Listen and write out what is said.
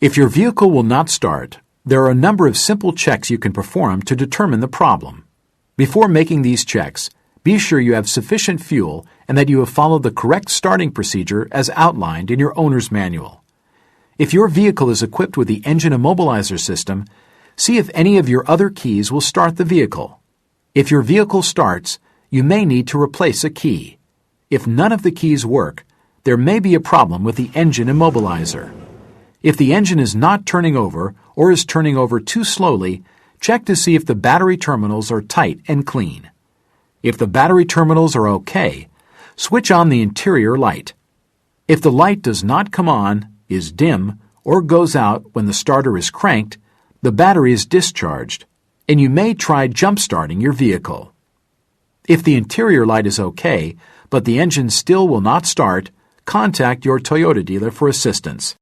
If your vehicle will not start, there are a number of simple checks you can perform to determine the problem. Before making these checks, be sure you have sufficient fuel and that you have followed the correct starting procedure as outlined in your owner's manual. If your vehicle is equipped with the engine immobilizer system, see if any of your other keys will start the vehicle. If your vehicle starts, you may need to replace a key. If none of the keys work, there may be a problem with the engine immobilizer. If the engine is not turning over or is turning over too slowly, check to see if the battery terminals are tight and clean. If the battery terminals are okay, switch on the interior light. If the light does not come on, is dim, or goes out when the starter is cranked, the battery is discharged, and you may try jump-starting your vehicle. If the interior light is okay, but the engine still will not start, contact your Toyota dealer for assistance.